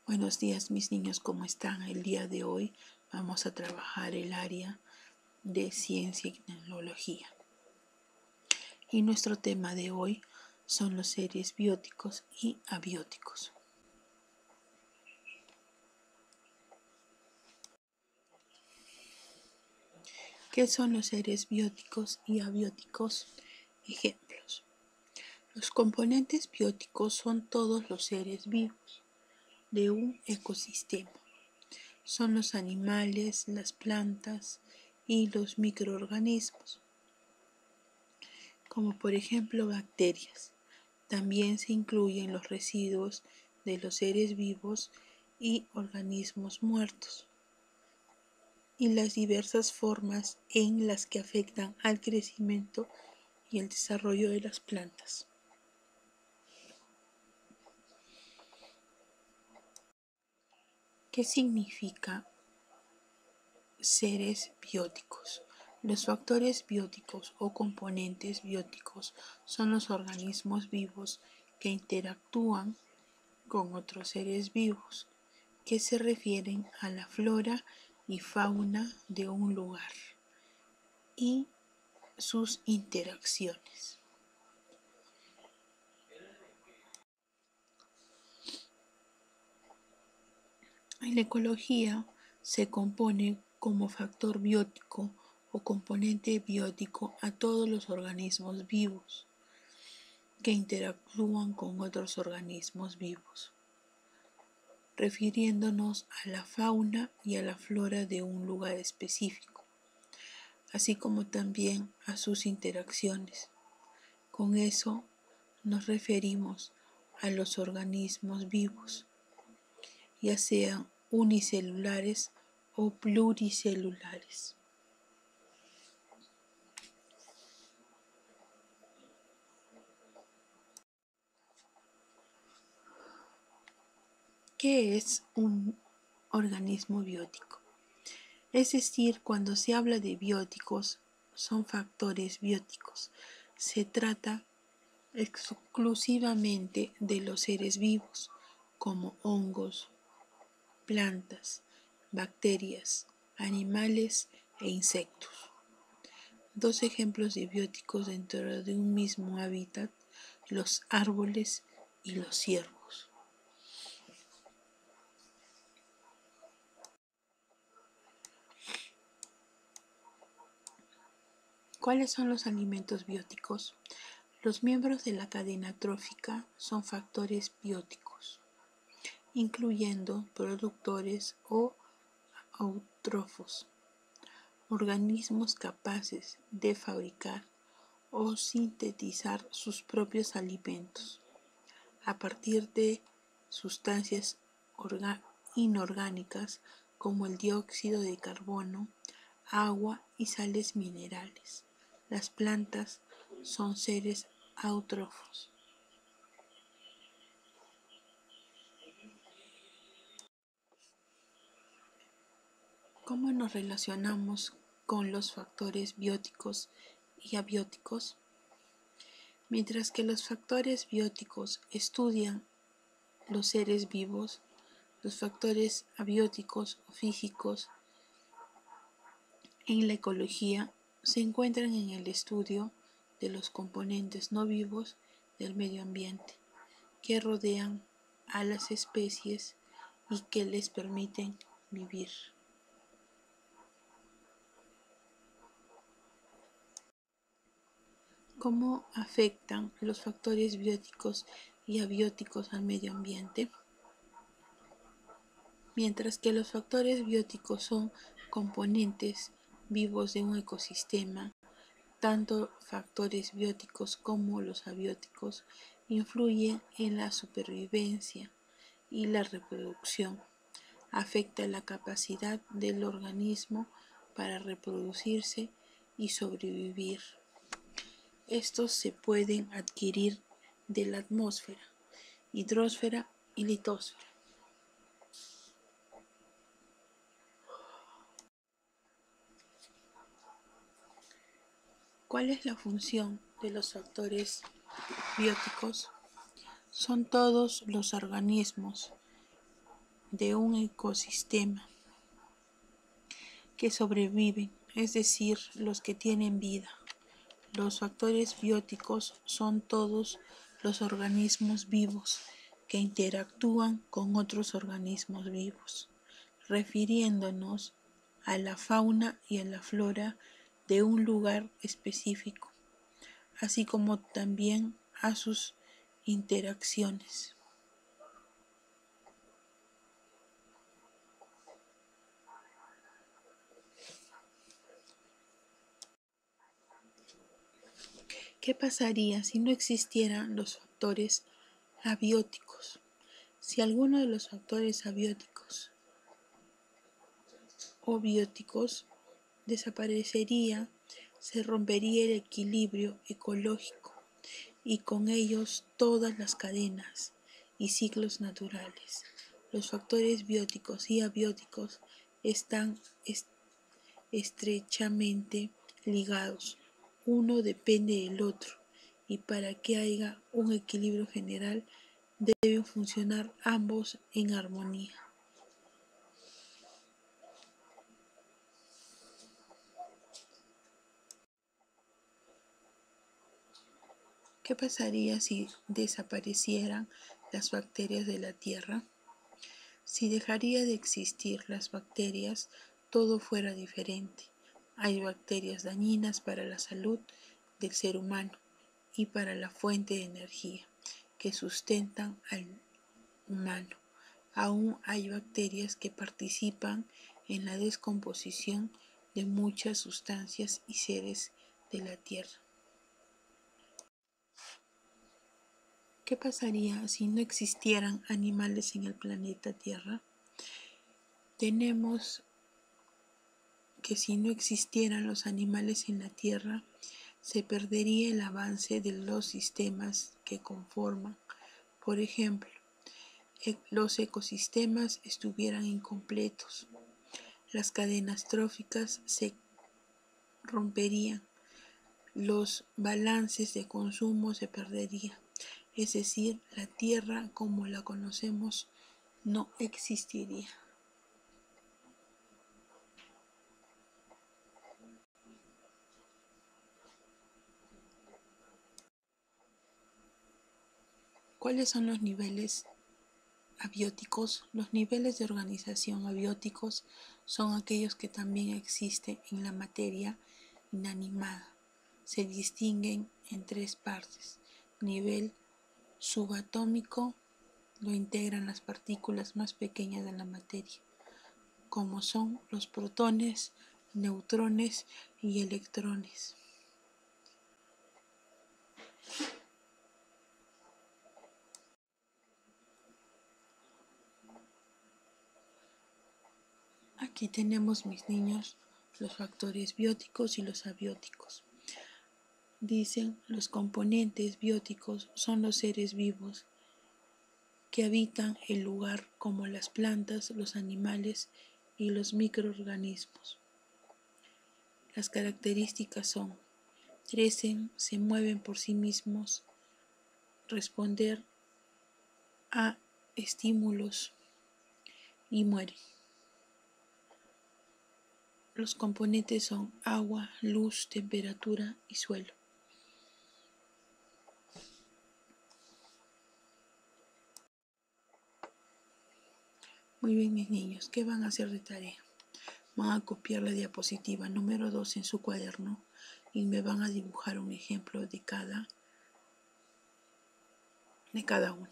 Buenos días mis niños, ¿cómo están? El día de hoy vamos a trabajar el área de ciencia y tecnología. Y nuestro tema de hoy son los seres bióticos y abióticos. ¿Qué son los seres bióticos y abióticos? Ejemplos. Los componentes bióticos son todos los seres vivos de un ecosistema. Son los animales, las plantas y los microorganismos, como por ejemplo bacterias. También se incluyen los residuos de los seres vivos y organismos muertos, y las diversas formas en las que afectan al crecimiento y el desarrollo de las plantas. ¿Qué significa seres bióticos? Los factores bióticos o componentes bióticos son los organismos vivos que interactúan con otros seres vivos, que se refieren a la flora y fauna de un lugar y sus interacciones. En la ecología se compone como factor biótico o componente biótico a todos los organismos vivos que interactúan con otros organismos vivos, refiriéndonos a la fauna y a la flora de un lugar específico, así como también a sus interacciones. Con eso nos referimos a los organismos vivos, ya sean unicelulares o pluricelulares. ¿Qué es un organismo biótico? Es decir, cuando se habla de bióticos, son factores bióticos. Se trata exclusivamente de los seres vivos, como hongos, plantas, bacterias, animales e insectos. Dos ejemplos de bióticos dentro de un mismo hábitat: los árboles y los ciervos. ¿Cuáles son los alimentos bióticos? Los miembros de la cadena trófica son factores bióticos, incluyendo productores o autótrofos, organismos capaces de fabricar o sintetizar sus propios alimentos a partir de sustancias inorgánicas como el dióxido de carbono, agua y sales minerales. Las plantas son seres autótrofos. ¿Cómo nos relacionamos con los factores bióticos y abióticos? Mientras que los factores bióticos estudian los seres vivos, los factores abióticos o físicos en la ecología se encuentran en el estudio de los componentes no vivos del medio ambiente que rodean a las especies y que les permiten vivir. ¿Cómo afectan los factores bióticos y abióticos al medio ambiente? Mientras que los factores bióticos son componentes vivos de un ecosistema, tanto factores bióticos como los abióticos influyen en la supervivencia y la reproducción. Afecta la capacidad del organismo para reproducirse y sobrevivir. Estos se pueden adquirir de la atmósfera, hidrosfera y litosfera. ¿Cuál es la función de los factores bióticos? Son todos los organismos de un ecosistema que sobreviven, es decir, los que tienen vida. Los factores bióticos son todos los organismos vivos que interactúan con otros organismos vivos, refiriéndonos a la fauna y a la flora de un lugar específico, así como también a sus interacciones. ¿Qué pasaría si no existieran los factores abióticos? Si alguno de los factores abióticos o bióticos desaparecería, se rompería el equilibrio ecológico y con ellos todas las cadenas y ciclos naturales. Los factores bióticos y abióticos están estrechamente ligados, uno depende del otro, y para que haya un equilibrio general deben funcionar ambos en armonía. ¿Qué pasaría si desaparecieran las bacterias de la Tierra? Si dejaría de existir las bacterias, todo fuera diferente. Hay bacterias dañinas para la salud del ser humano y para la fuente de energía que sustentan al humano. Aún hay bacterias que participan en la descomposición de muchas sustancias y seres de la Tierra. ¿Qué pasaría si no existieran animales en el planeta Tierra? Tenemos que si no existieran los animales en la Tierra, se perdería el avance de los sistemas que conforman. Por ejemplo, los ecosistemas estuvieran incompletos, las cadenas tróficas se romperían, los balances de consumo se perderían, es decir, la Tierra como la conocemos no existiría. ¿Cuáles son los niveles abióticos? Los niveles de organización abióticos son aquellos que también existen en la materia inanimada. Se distinguen en tres partes. Nivel subatómico lo integran las partículas más pequeñas de la materia, como son los protones, neutrones y electrones. Aquí tenemos, mis niños, los factores bióticos y los abióticos. Dicen, los componentes bióticos son los seres vivos que habitan el lugar, como las plantas, los animales y los microorganismos. Las características son: crecen, se mueven por sí mismos, responder a estímulos y mueren. Los componentes son agua, luz, temperatura y suelo. Muy bien, mis niños, ¿qué van a hacer de tarea? Van a copiar la diapositiva número 2 en su cuaderno y me van a dibujar un ejemplo de cada uno.